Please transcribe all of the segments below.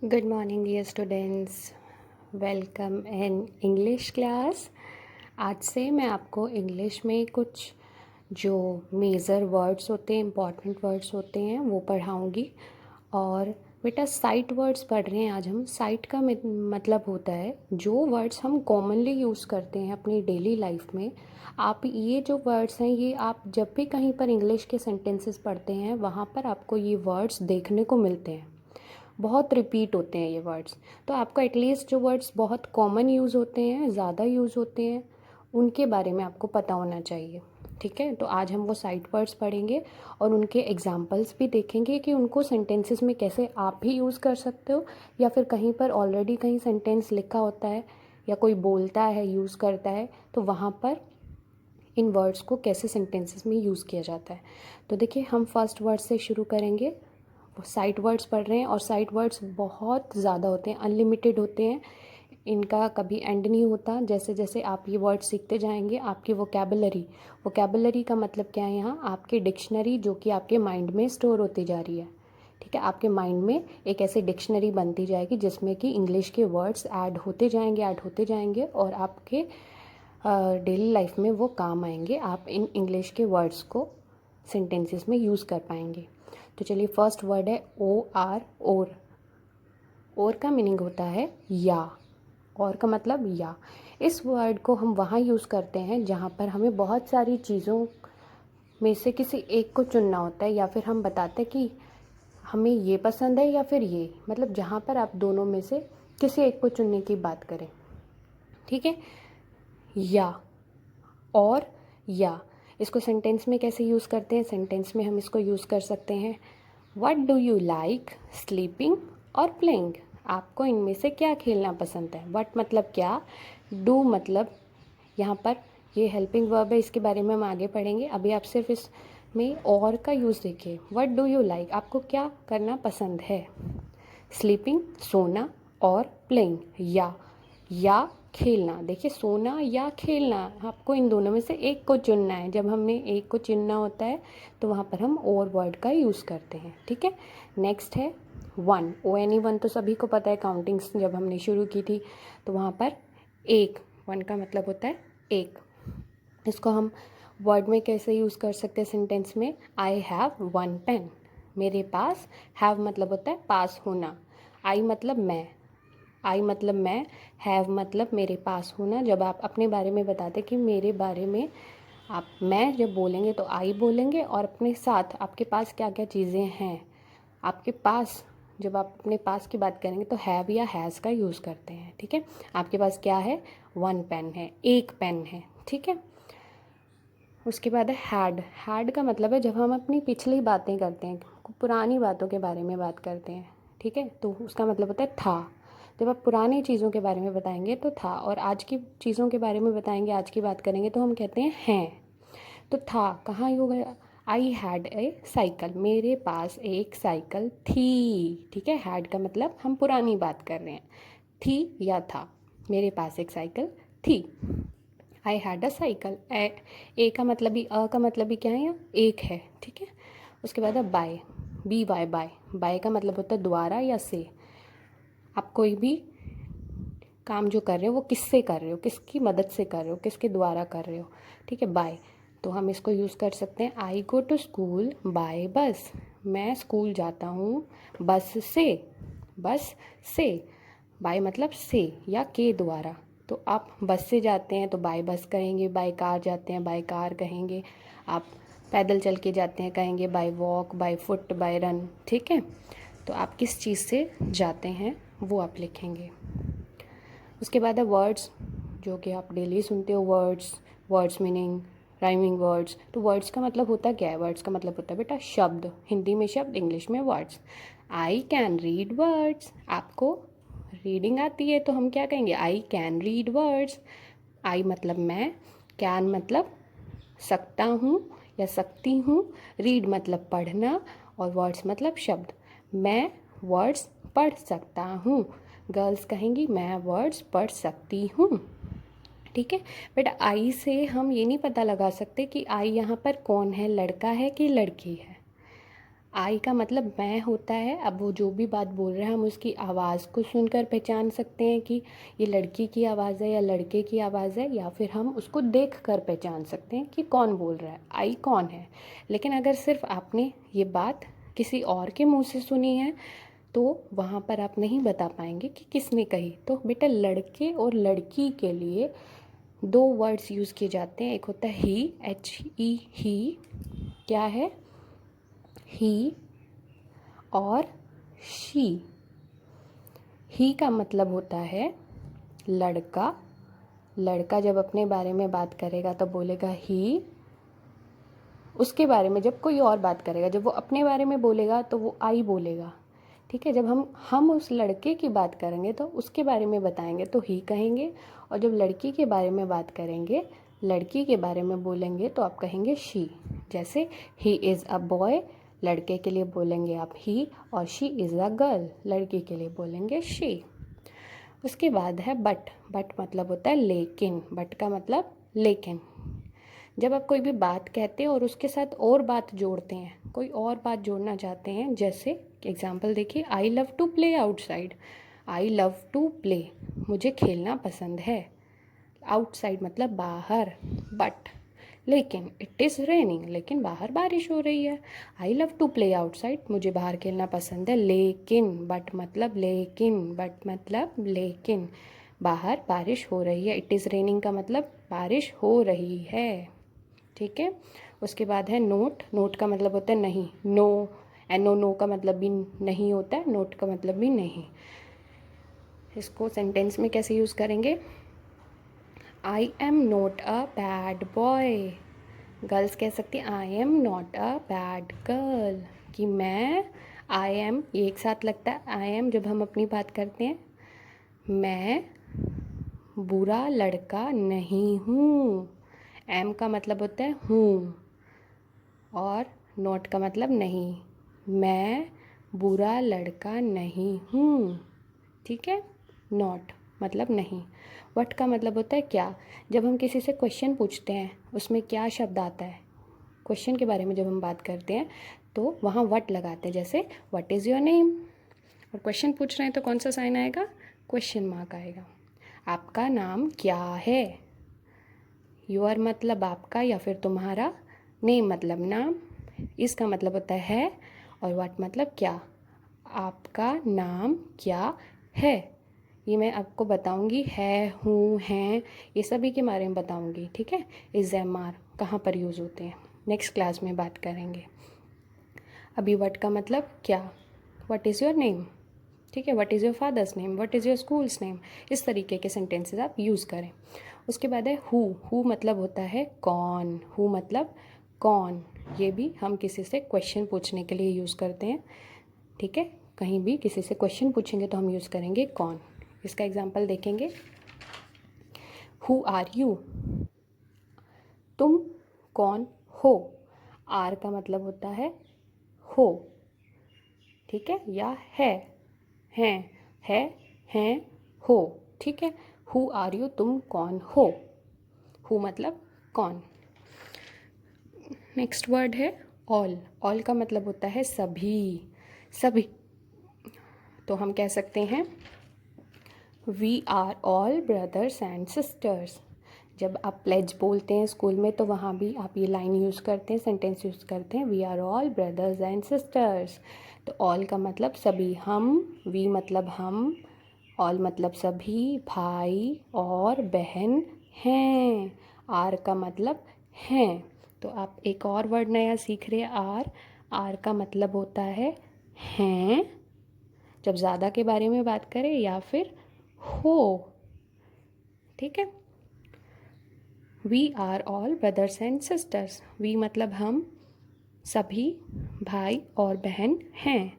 Good morning dear students, welcome in English class. आज से मैं आपको इंग्लिश में कुछ जो मेजर वर्ड्स होते हैं, इम्पॉर्टेंट वर्ड्स होते हैं, वो पढ़ाऊँगी। और बेटा साइट वर्ड्स पढ़ रहे हैं आज हम। साइट का मतलब होता है जो वर्ड्स हम कॉमनली यूज़ करते हैं अपनी डेली लाइफ में। आप ये जो वर्ड्स हैं ये आप जब भी कहीं पर इंग्लिश के सेंटेंसेस पढ़ते हैं वहाँ पर आपको ये वर्ड्स देखने को मिलते हैं। बहुत रिपीट होते हैं ये वर्ड्स, तो आपको एटलीस्ट जो वर्ड्स बहुत कॉमन यूज़ होते हैं, ज़्यादा यूज़ होते हैं, उनके बारे में आपको पता होना चाहिए। ठीक है, तो आज हम वो साइट वर्ड्स पढ़ेंगे और उनके एग्जांपल्स भी देखेंगे कि उनको सेंटेंसेस में कैसे आप भी यूज़ कर सकते हो, या फिर कहीं पर ऑलरेडी कहीं सेंटेंस लिखा होता है या कोई बोलता है, यूज़ करता है, तो वहाँ पर इन वर्ड्स को कैसे सेंटेंसेस में यूज़ किया जाता है। तो देखिए, हम फर्स्ट वर्ड से शुरू करेंगे। साइट वर्ड्स पढ़ रहे हैं और साइट वर्ड्स बहुत ज़्यादा होते हैं, अनलिमिटेड होते हैं, इनका कभी एंड नहीं होता। जैसे जैसे आप ये वर्ड सीखते जाएंगे आपकी वोकेबलरी का मतलब क्या है यहाँ, आपकी डिक्शनरी जो कि आपके माइंड में स्टोर होती जा रही है। ठीक है, आपके माइंड में एक ऐसी डिक्शनरी बनती जाएगी जिसमें कि इंग्लिश के वर्ड्स ऐड होते जाएंगे और आपके डेली लाइफ में वो काम आएंगे। आप इन इंग्लिश के वर्ड्स को सेंटेंसेस में यूज़ कर पाएंगे। तो चलिए, फर्स्ट वर्ड है OR, और का मीनिंग होता है या। और का मतलब या। इस वर्ड को हम वहाँ यूज़ करते हैं जहाँ पर हमें बहुत सारी चीज़ों में से किसी एक को चुनना होता है, या फिर हम बताते हैं कि हमें ये पसंद है या फिर ये, मतलब जहाँ पर आप दोनों में से किसी एक को चुनने की बात करें। ठीक है, या और या। इसको सेंटेंस में कैसे यूज़ करते हैं? सेंटेंस में हम इसको यूज़ कर सकते हैं, what do you like sleeping और प्लेइंग। आपको इनमें से क्या खेलना पसंद है? व्हाट मतलब क्या, डू मतलब यहाँ पर ये हेल्पिंग वर्ब है, इसके बारे में हम आगे पढ़ेंगे। अभी आप सिर्फ इसमें और का यूज़ देखिए। व्हाट डू यू लाइक, आपको क्या करना पसंद है? स्लीपिंग सोना, और प्लेइंग या खेलना। देखिए, सोना या खेलना, आपको इन दोनों में से एक को चुनना है। जब हमने एक को चुनना होता है तो वहाँ पर हम और वर्ड का यूज़ करते हैं। ठीक है, नेक्स्ट है वन। ONE तो सभी को पता है, काउंटिंग्स जब हमने शुरू की थी तो वहाँ पर एक, वन का मतलब होता है एक। इसको हम वर्ड में कैसे यूज़ कर सकते हैं सेंटेंस में? आई हैव वन पेन, मेरे पास। हैव मतलब होता है पास होना। आई मतलब मैं, हैव मतलब मेरे पास होना। जब आप अपने बारे में बताते कि मेरे बारे में, आप मैं जब बोलेंगे तो आई बोलेंगे, और अपने साथ आपके पास क्या क्या चीज़ें हैं आपके पास, जब आप अपने पास की बात करेंगे तो हैव या हैज़ का यूज़ करते हैं। ठीक है, आपके पास क्या है? वन पेन है, एक पेन है। ठीक है, उसके बाद है हैड का मतलब है जब हम अपनी पिछली बातें करते हैं, पुरानी बातों के बारे में बात करते हैं। ठीक है, तो उसका मतलब होता है था। जब आप पुरानी चीज़ों के बारे में बताएंगे तो था, और आज की चीज़ों के बारे में बताएंगे, आज की बात करेंगे तो हम कहते हैं। तो था कहाँ हो गया? आई हैड ए साइकिल, मेरे पास एक साइकिल थी। ठीक है, हैड का मतलब हम पुरानी बात कर रहे हैं, थी या था, मेरे पास एक साइकिल थी। आई हैड अ साइकिल, ए का मतलब भी, अ का मतलब भी क्या है यहाँ? एक है। ठीक है, उसके बाद है बाय, BY बाय। बाय का मतलब होता है द्वारा या से। आप कोई भी काम जो कर रहे हो वो किससे कर रहे हो, किसकी मदद से कर रहे हो, किसके द्वारा कर रहे हो। ठीक है, बाय। तो हम इसको यूज़ कर सकते हैं, आई गो टू स्कूल बाय बस, मैं स्कूल जाता हूँ बस से। बस से, बाय मतलब से या के द्वारा। तो आप बस से जाते हैं तो बाय बस कहेंगे, बाय कार जाते हैं बाय कार कहेंगे, आप पैदल चल के जाते हैं कहेंगे by walk, by foot, by run. ठीक है, तो आप किस चीज़ से जाते हैं वो आप लिखेंगे। उसके बाद है वर्ड्स, जो कि आप डेली सुनते हो, वर्ड्स मीनिंग, राइमिंग वर्ड्स। तो वर्ड्स का मतलब होता क्या है? वर्ड्स का मतलब होता है बेटा शब्द। हिंदी में शब्द, इंग्लिश में words. I can read words, आपको रीडिंग आती है तो हम क्या कहेंगे? I can read words. I मतलब मैं, कैन मतलब सकता हूँ या सकती हूँ, रीड मतलब पढ़ना, और वर्ड्स मतलब शब्द। मैं वर्ड्स पढ़ सकता हूँ, गर्ल्स कहेंगी मैं वर्ड्स पढ़ सकती हूँ। ठीक है, बट आई से हम ये नहीं पता लगा सकते कि आई यहाँ पर कौन है, लड़का है कि लड़की है। आई का मतलब मैं होता है। अब वो जो भी बात बोल रहा है हम उसकी आवाज़ को सुनकर पहचान सकते हैं कि ये लड़की की आवाज़ है या लड़के की आवाज़ है, या फिर हम उसको देख कर पहचान सकते हैं कि कौन बोल रहा है, आई कौन है। लेकिन अगर सिर्फ आपने ये बात किसी और के मुंह से सुनी है तो वहाँ पर आप नहीं बता पाएंगे कि किसने कही। तो बेटा लड़के और लड़की के लिए दो वर्ड्स यूज़ किए जाते हैं। एक होता है ही, HE ही, क्या है, ही, और शी। ही का मतलब होता है लड़का। लड़का जब अपने बारे में बात करेगा तो बोलेगा ही। उसके बारे में जब कोई और बात करेगा, जब वो अपने बारे में बोलेगा तो वो आई बोलेगा। ठीक है, जब हम उस लड़के की बात करेंगे तो उसके बारे में बताएंगे तो ही कहेंगे, और जब लड़की के बारे में बात करेंगे, लड़की के बारे में बोलेंगे तो आप कहेंगे शी। जैसे ही इज़ अ बॉय, लड़के के लिए बोलेंगे आप ही, और शी इज़ अ गर्ल, लड़की के लिए बोलेंगे शी। उसके बाद है बट। बट मतलब होता है लेकिन। बट का मतलब लेकिन। जब आप कोई भी बात कहते हैं और उसके साथ और बात जोड़ते हैं, कोई और बात जोड़ना चाहते हैं, जैसे एग्जांपल देखिए, I love to play outside. I love to play, मुझे खेलना पसंद है। आउटसाइड मतलब बाहर। बट लेकिन इट इज़ रेनिंग, लेकिन बाहर बारिश हो रही है। I love to play outside, मुझे बाहर खेलना पसंद है, लेकिन। बट मतलब लेकिन। बट मतलब लेकिन बाहर बारिश हो रही है। इट इज़ रेनिंग का मतलब बारिश हो रही है। ठीक है। उसके बाद है नोट। नोट का मतलब होता है नहीं, नो। एनो नो का मतलब भी नहीं होता है, नोट का मतलब भी नहीं। इसको सेंटेंस में कैसे यूज़ करेंगे? I am not a bad boy. Girls कह सकती हैं I am not a bad girl, कि मैं, आई एम ये एक साथ लगता है। आई एम जब हम अपनी बात करते हैं, मैं बुरा लड़का नहीं हूँ। एम का मतलब होता है हूँ, और नॉट का मतलब नहीं, मैं बुरा लड़का नहीं हूँ। ठीक है। नॉट मतलब नहीं। वट का मतलब होता है क्या। जब हम किसी से क्वेश्चन पूछते हैं उसमें क्या शब्द आता है, क्वेश्चन के बारे में जब हम बात करते हैं तो वहाँ वट लगाते हैं। जैसे व्हाट इज़ योर नेम, और क्वेश्चन पूछ रहे हैं तो कौन सा साइन आएगा? क्वेश्चन मार्क आएगा। आपका नाम क्या है। योर मतलब आपका या फिर तुम्हारा, नेम मतलब नाम, इसका मतलब होता है, और व्हाट मतलब क्या। आपका नाम क्या है, ये मैं आपको बताऊंगी। है, हूँ, हैं, ये सभी के बारे में बताऊंगी। ठीक है। इज़, एम, आर कहाँ पर यूज़ होते हैं नेक्स्ट क्लास में बात करेंगे। अभी व्हाट का मतलब क्या। What is your name. ठीक है। What is your father's name, what is your schools name, इस तरीके के सेंटेंसेस आप यूज़ करें। उसके बाद है हु। हु मतलब होता है कौन। हु मतलब कौन, ये भी हम किसी से क्वेश्चन पूछने के लिए यूज़ करते हैं। ठीक है। कहीं भी किसी से क्वेश्चन पूछेंगे तो हम यूज़ करेंगे कौन। इसका एग्जांपल देखेंगे। हु आर यू, तुम कौन हो। आर का मतलब होता है हो। ठीक है, या है, हैं, हैं, हो। ठीक है। हु आर यू, तुम कौन हो। हु मतलब कौन। नेक्स्ट वर्ड है ऑल। ऑल का मतलब होता है सभी, सभी। तो हम कह सकते हैं we are all brothers and sisters. जब आप प्लेज बोलते हैं स्कूल में तो वहाँ भी आप ये लाइन यूज़ करते हैं, सेंटेंस यूज़ करते हैं, we are all brothers and sisters. तो ऑल का मतलब सभी, हम, वी मतलब हम, ऑल मतलब सभी भाई और बहन हैं। आर का मतलब हैं। तो आप एक और वर्ड नया सीख रहे हैं, आर। आर का मतलब होता है हैं, जब ज़्यादा के बारे में बात करें, या फिर हो। ठीक है। We are all brothers and sisters. We मतलब हम, सभी भाई और बहन हैं।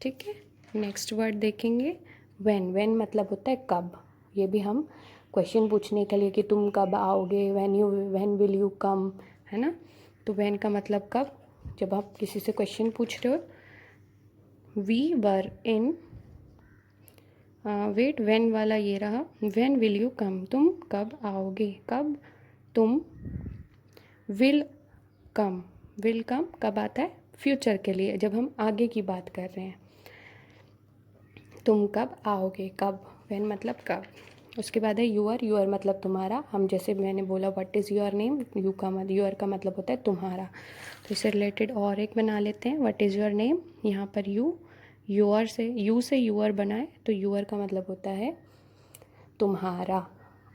ठीक है। नेक्स्ट वर्ड देखेंगे व्हेन। व्हेन मतलब होता है कब। ये भी हम क्वेश्चन पूछने के लिए कि तुम कब आओगे, व्हेन विल यू कम, है ना। तो व्हेन का मतलब कब, जब आप किसी से क्वेश्चन पूछ रहे हो। We were in, wait, when वाला ये रहा, व्हेन विल यू कम, तुम कब आओगे, कब तुम विल कम। विल कम कब आता है? फ्यूचर के लिए, जब हम आगे की बात कर रहे हैं। तुम कब आओगे, कब, व्हेन मतलब कब। उसके बाद है यूअर मतलब तुम्हारा। हम जैसे मैंने बोला what is your name, your का मतलब होता है तुम्हारा। तो इससे रिलेटेड और एक बना लेते हैं, व्हाट इज़ योर नेम। यहाँ पर यूअर से यूअर बनाए तो यूअर का मतलब होता है तुम्हारा।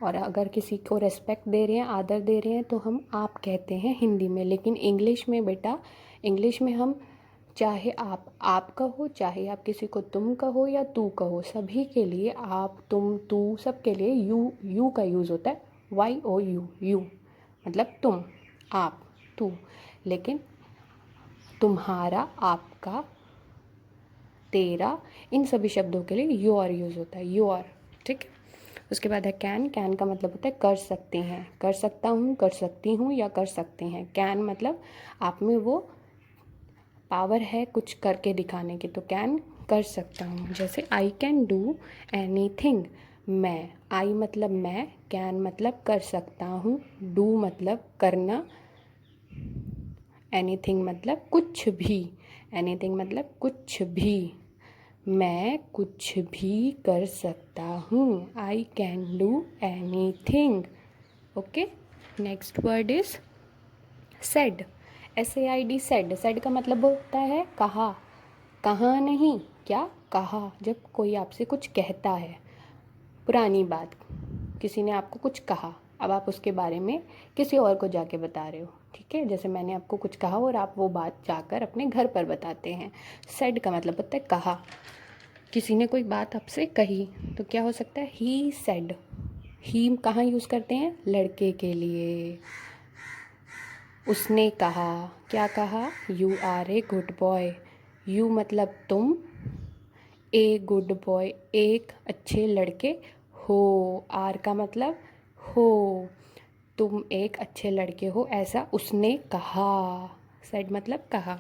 और अगर किसी को रेस्पेक्ट दे रहे हैं, आदर दे रहे हैं, तो हम आप कहते हैं हिंदी में। लेकिन इंग्लिश में बेटा, इंग्लिश में हम चाहे आप कहो, चाहे आप किसी को तुम कहो या तू कहो, सभी के लिए आप, तुम, तू, सब के लिए यू का यूज़ होता है। YOU, यू मतलब तुम, आप, तू। लेकिन तुम्हारा, आपका, तेरा, इन सभी शब्दों के लिए योर यूज़ होता है, योर। ठीक है। उसके बाद है कैन का मतलब होता है कर सकते हैं, कर सकता हूँ, कर सकती हूँ या कर सकते हैं। कैन मतलब आप में वो पावर है कुछ करके दिखाने की, तो कैन कर सकता हूँ। जैसे आई कैन डू एनीथिंग, मैं, आई मतलब मैं, कैन मतलब कर सकता हूँ, डू मतलब करना, एनीथिंग मतलब कुछ भी, एनीथिंग मतलब कुछ भी, मैं कुछ भी कर सकता हूँ। आई can do anything. Okay. Next word is said, SAID, said का मतलब होता है कहा, कहा नहीं, क्या कहा। जब कोई आपसे कुछ कहता है, पुरानी बात, किसी ने आपको कुछ कहा, अब आप उसके बारे में किसी और को जाके बता रहे हो। ठीक है, जैसे मैंने आपको कुछ कहा और आप वो बात जाकर अपने घर पर बताते हैं। सेड का मतलब होता है कहा। किसी ने कोई बात आपसे कही तो क्या हो सकता है, ही सेड। ही कहाँ यूज़ करते हैं, लड़के के लिए। उसने कहा, क्या कहा, you are a good boy. You मतलब तुम, ए गुड बॉय एक अच्छे लड़के हो, आर का मतलब हो, तुम एक अच्छे लड़के हो, ऐसा उसने कहा। सेड मतलब कहा।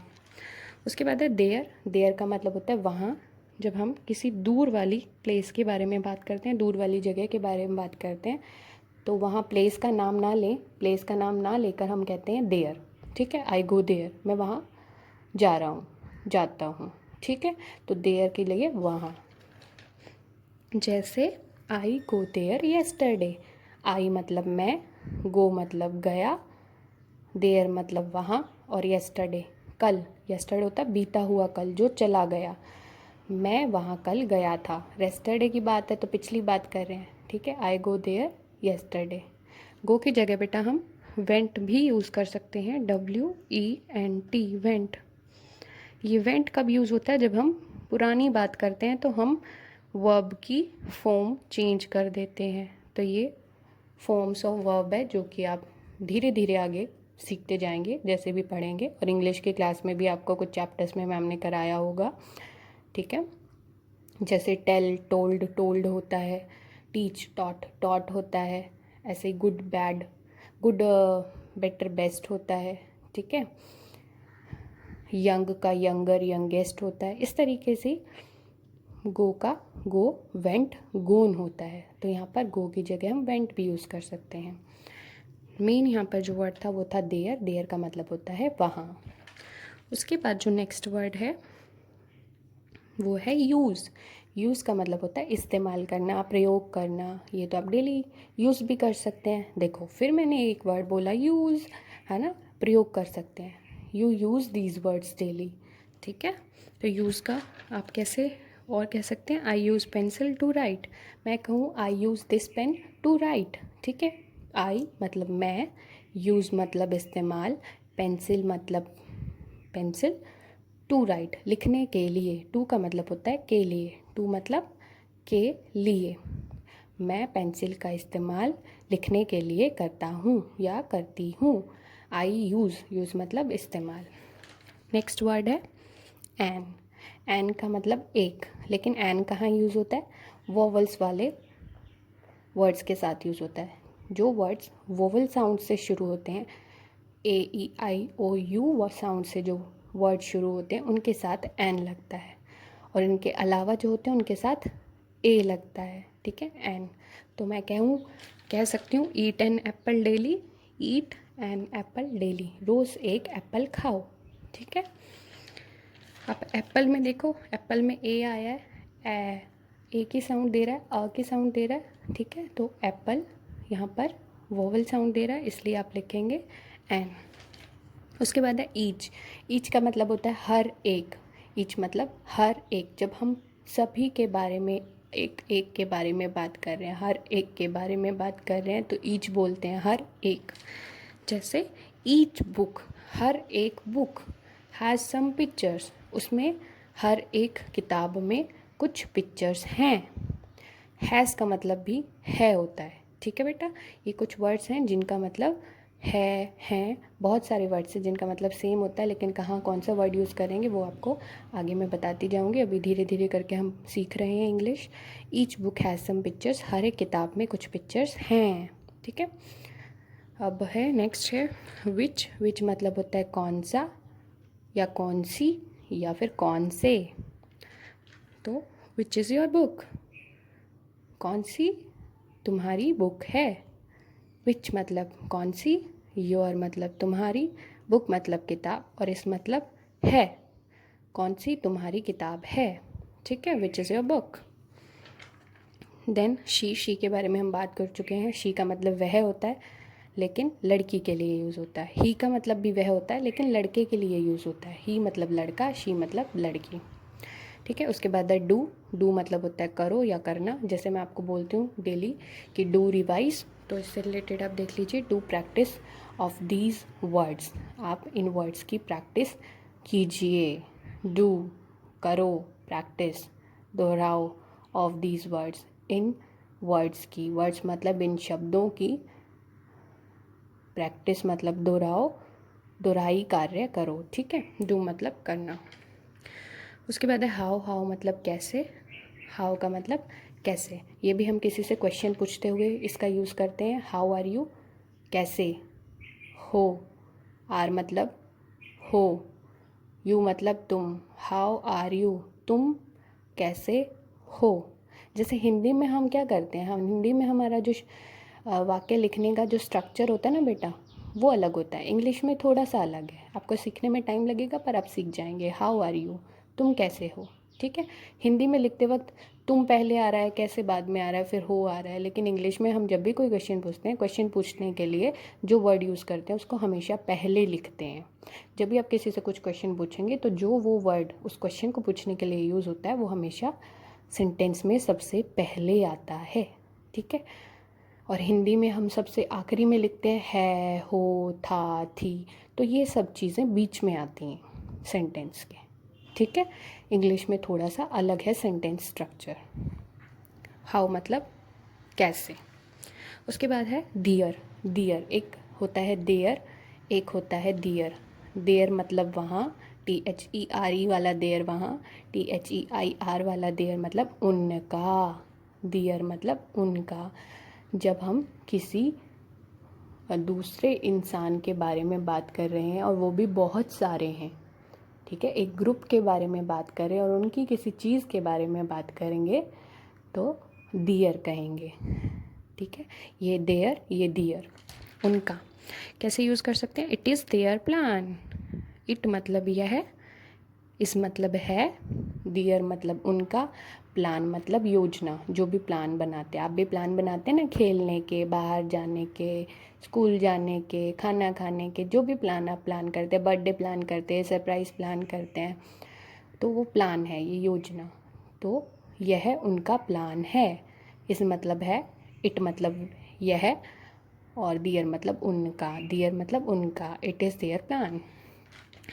उसके बाद है देयर का मतलब होता है वहाँ। जब हम किसी दूर वाली प्लेस के बारे में बात करते हैं, दूर वाली जगह के बारे में बात करते हैं, तो वहाँ प्लेस का नाम ना लें, प्लेस का नाम ना लेकर हम कहते हैं देयर। ठीक है, आई गो देयर, मैं वहाँ जा रहा हूँ, जाता हूँ। ठीक है, तो देयर के लिए वहाँ। जैसे आई गो देयर येस्टरडे, आई मतलब मैं, गो मतलब गया, देयर मतलब वहाँ, और येस्टरडे कल। येस्टरडे होता है बीता हुआ कल, जो चला गया। मैं वहाँ कल गया था, येस्टरडे की बात है तो पिछली बात कर रहे हैं। ठीक है, आई गो देयर येस्टरडे। गो की जगह बेटा हम वेंट भी यूज़ कर सकते हैं, WENT, वेंट। ये वेंट कब यूज़ होता है, जब हम पुरानी बात करते हैं तो हम वर्ब की फॉर्म चेंज कर देते हैं। तो ये फॉर्म्स ऑफ वर्ब है जो कि आप धीरे धीरे आगे सीखते जाएंगे जैसे भी पढ़ेंगे, और इंग्लिश की क्लास में भी आपको कुछ चैप्टर्स में मैम ने कराया होगा। ठीक है, जैसे टेल, टोल्ड, टोल्ड होता है, टीच, टॉट होता है, ऐसे good, bad, good, better, best होता है। ठीक है, यंग का यंगर, यंगेस्ट होता है। इस तरीके से गो का गो, वेंट, गोन होता है। तो यहाँ पर गो की जगह हम वेंट भी यूज़ कर सकते हैं। मेन यहाँ पर जो वर्ड था वो था देयर। देयर का मतलब होता है वहाँ। उसके बाद जो नेक्स्ट वर्ड है वो है यूज़। यूज़ का मतलब होता है इस्तेमाल करना, प्रयोग करना। ये तो आप डेली यूज़ भी कर सकते हैं। देखो फिर मैंने एक वर्ड बोला यूज़, है ना, प्रयोग कर सकते हैं। You use these words daily. ठीक है, तो यूज़ का आप कैसे और कह सकते हैं, I use pencil to write. मैं कहूँ I use this pen to write. ठीक है, आई मतलब मैं, यूज़ मतलब इस्तेमाल, पेंसिल मतलब पेंसिल, टू राइट लिखने के लिए। टू का मतलब होता है के लिए, टू मतलब के लिए। मैं पेंसिल का इस्तेमाल लिखने के लिए करता हूँ या करती हूँ। आई यूज़ मतलब इस्तेमाल। नेक्स्ट वर्ड है एन। एन का मतलब एक, लेकिन एन कहाँ यूज़ होता है, वोवल्स वाले वर्ड्स के साथ यूज़ होता है। जो वर्ड्स वोवल साउंड से शुरू होते हैं, AEIOU व साउंड से जो वर्ड शुरू होते हैं उनके साथ एन लगता है, और इनके अलावा जो होते हैं उनके साथ ए लगता है। ठीक है, एन। तो मैं कह सकती हूँ eat an apple daily, eat an apple daily, रोज़ एक एप्पल खाओ। ठीक है, आप एप्पल में देखो, एप्पल में ए आया है, ए की साउंड दे रहा है, अ की साउंड दे रहा है, ठीक है। तो एप्पल यहाँ पर वोवल साउंड दे रहा है, इसलिए आप लिखेंगे एन। उसके बाद है ईच। ईच का मतलब होता है हर एक। ईच मतलब हर एक। जब हम सभी के बारे में एक एक के बारे में बात कर रहे हैं, हर एक के बारे में बात कर रहे हैं, तो ईच बोलते हैं हर एक। जैसे ईच बुक, हर एक बुक हैज़ सम पिक्चर्स, उसमें हर एक किताब में कुछ पिक्चर्स हैं। हैज़ का मतलब भी है होता है, ठीक है बेटा। ये कुछ वर्ड्स हैं जिनका मतलब है, हैं। बहुत सारे वर्ड्स हैं जिनका मतलब सेम होता है, लेकिन कहाँ कौन सा वर्ड यूज़ करेंगे वो आपको आगे मैं बताती जाऊँगी। अभी धीरे धीरे करके हम सीख रहे हैं English. Each book has some pictures, हर एक किताब में कुछ पिक्चर्स हैं, ठीक है। अब है नेक्स्ट है विच। विच मतलब होता है कौन सा या कौन सी या फिर कौन से। तो विच इज़ योर बुक, कौन सी तुम्हारी बुक है। विच मतलब कौन सी, योर मतलब तुम्हारी, बुक मतलब किताब, और इस मतलब है, कौन सी तुम्हारी किताब है, ठीक है। Which is your book. Then she के बारे में हम बात कर चुके हैं। शी का मतलब वह होता है, लेकिन लड़की के लिए यूज़ होता है। ही का मतलब भी वह होता है, लेकिन लड़के के लिए यूज़ होता है। ही मतलब लड़का, शी मतलब लड़की, ठीक है। उसके बाद है डू। डू मतलब होता है करो या करना। जैसे मैं आपको बोलती हूँ डेली कि डू रिवाइज, तो इससे रिलेटेड आप देख लीजिए do practice of these words. आप इन वर्ड्स की प्रैक्टिस कीजिए। डू करो, प्रैक्टिस दोहराओ, ऑफ दीज वर्ड्स, इन वर्ड्स की। वर्ड्स मतलब इन शब्दों की, प्रैक्टिस मतलब दोहराओ, दोहराई कार्य करो, ठीक है। डू मतलब करना। उसके बाद है हाउ। हाउ मतलब कैसे। हाउ का मतलब कैसे। ये भी हम किसी से क्वेश्चन पूछते हुए इसका यूज़ करते हैं। हाउ आर यू, कैसे हो। आर मतलब हो, यू मतलब तुम। हाउ आर यू, तुम कैसे हो। जैसे हिंदी में हम क्या करते हैं, हम हिंदी में हमारा जो वाक्य लिखने का जो स्ट्रक्चर होता है ना बेटा, वो अलग होता है। इंग्लिश में थोड़ा सा अलग है, आपको सीखने में टाइम लगेगा पर आप सीख जाएंगे। हाउ आर यू, तुम कैसे हो, ठीक है। हिंदी में लिखते वक्त तुम पहले आ रहा है, कैसे बाद में आ रहा है, फिर हो आ रहा है। लेकिन इंग्लिश में हम जब भी कोई क्वेश्चन पूछते हैं, क्वेश्चन पूछने के लिए जो वर्ड यूज़ करते हैं उसको हमेशा पहले लिखते हैं। जब भी आप किसी से कुछ क्वेश्चन पूछेंगे तो जो वो वर्ड उस क्वेश्चन को पूछने के लिए यूज़ होता है वो हमेशा सेंटेंस में सबसे पहले आता है, ठीक है। और हिंदी में हम सबसे आखिरी में लिखते हैं है, हो, था, थी। तो ये सब चीज़ें बीच में आती हैं सेंटेंस के, ठीक है। इंग्लिश में थोड़ा सा अलग है सेंटेंस स्ट्रक्चर। हाउ मतलब कैसे। उसके बाद है दियर। दियर एक होता है देयर, एक होता है दियर। देयर मतलब वहाँ, THERE वाला देयर वहाँ, THEIR वाला देयर मतलब उनका। दियर मतलब उनका। जब हम किसी दूसरे इंसान के बारे में बात कर रहे हैं और वो भी बहुत सारे हैं, ठीक है, एक ग्रुप के बारे में बात करें और उनकी किसी चीज़ के बारे में बात करेंगे तो दियर कहेंगे, ठीक है। ये देयर, ये दियर, उनका। कैसे यूज़ कर सकते हैं, it is their plan. It मतलब यह है, इस मतलब है, दियर मतलब उनका, प्लान मतलब योजना। जो भी प्लान बनाते हैं, आप भी प्लान बनाते हैं ना, खेलने के, बाहर जाने के, स्कूल जाने के, खाना खाने के, जो भी प्लान आप प्लान करते हैं, बर्थडे प्लान करते हैं, सरप्राइज़ प्लान करते हैं, तो वो प्लान है, ये योजना। तो यह उनका प्लान है, इस मतलब है, इट मतलब यह, और दियर मतलब उनका। दियर मतलब उनका, it is their plan.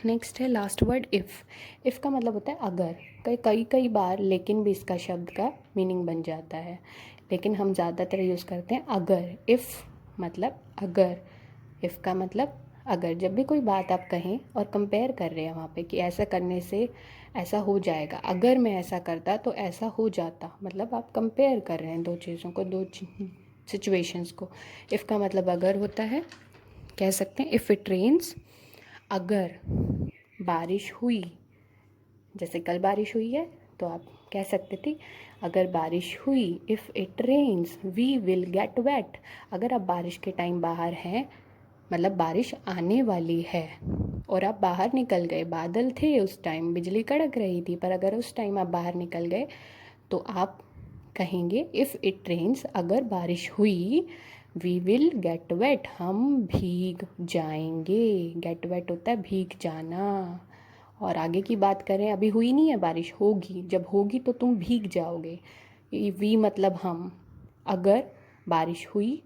Next है लास्ट वर्ड इफ़। इफ़ का मतलब होता है अगर। कई बार लेकिन भी इसका शब्द का मीनिंग बन जाता है, लेकिन हम ज़्यादातर यूज़ करते हैं अगर। इफ़ मतलब अगर, इफ़ का मतलब अगर। जब भी कोई बात आप कहें और कंपेयर कर रहे हैं वहाँ पे कि ऐसा करने से ऐसा हो जाएगा, अगर मैं ऐसा करता तो ऐसा हो जाता, मतलब आप कंपेयर कर रहे हैं दो चीज़ों को, दो सिचुएशंस को। इफ़ का मतलब अगर होता है। कह सकते हैं इफ़ इट रेन्स, अगर बारिश हुई। जैसे कल बारिश हुई है तो आप कह सकते थे अगर बारिश हुई, if it rains we will get wet. अगर आप बारिश के टाइम बाहर हैं, मतलब बारिश आने वाली है। और आप बाहर निकल गए, बादल थे उस टाइम, बिजली कड़क रही थी, पर अगर उस टाइम आप बाहर निकल गए तो आप कहेंगे इफ़ इट रेन्स, अगर बारिश हुई, वी विल गेट वेट, हम भीग जाएंगे। गेट वेट होता है भीग जाना। और आगे की बात करें, अभी हुई नहीं है बारिश, होगी, जब होगी तो तुम भीग जाओगे। वी मतलब हम, अगर बारिश हुई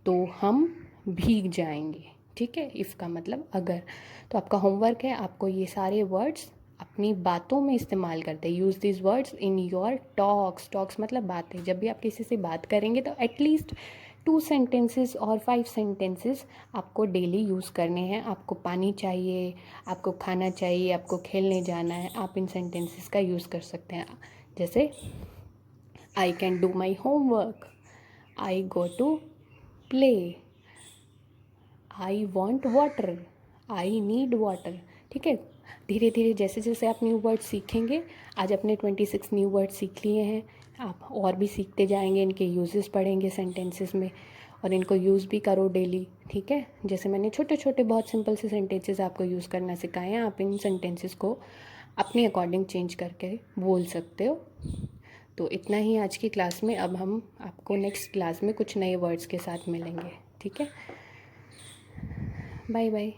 तो हम भीग जाएंगे। ठीक है, इफ़ का मतलब अगर। तो आपका होमवर्क है, आपको ये सारे वर्ड्स अपनी बातों में इस्तेमाल करते हैं। Use this words in your talks. Talks मतलब बातें। जब भी आप किसी से बात करेंगे तो एटलीस्ट 2 सेंटेंसेस और 5 सेंटेंसेस आपको डेली यूज़ करने हैं। आपको पानी चाहिए, आपको खाना चाहिए, आपको खेलने जाना है, आप इन सेंटेंसेस का यूज़ कर सकते हैं। जैसे I can do my homework, I go to play, I want water, I need water. ठीक है, धीरे धीरे जैसे जैसे आप न्यू वर्ड सीखेंगे, आज अपने 26 न्यू वर्ड सीख लिए हैं, आप और भी सीखते जाएंगे, इनके यूजेस पढ़ेंगे सेंटेंसेस में, और इनको यूज़ भी करो डेली। ठीक है, जैसे मैंने छोटे छोटे बहुत सिंपल से सेंटेंसेस आपको यूज़ करना सिखाए हैं, आप इन सेंटेंसेस को अपने अकॉर्डिंग चेंज करके बोल सकते हो। तो इतना ही आज की क्लास में। अब हम आपको नेक्स्ट क्लास में कुछ नए वर्ड्स के साथ मिलेंगे। ठीक है, बाय बाय।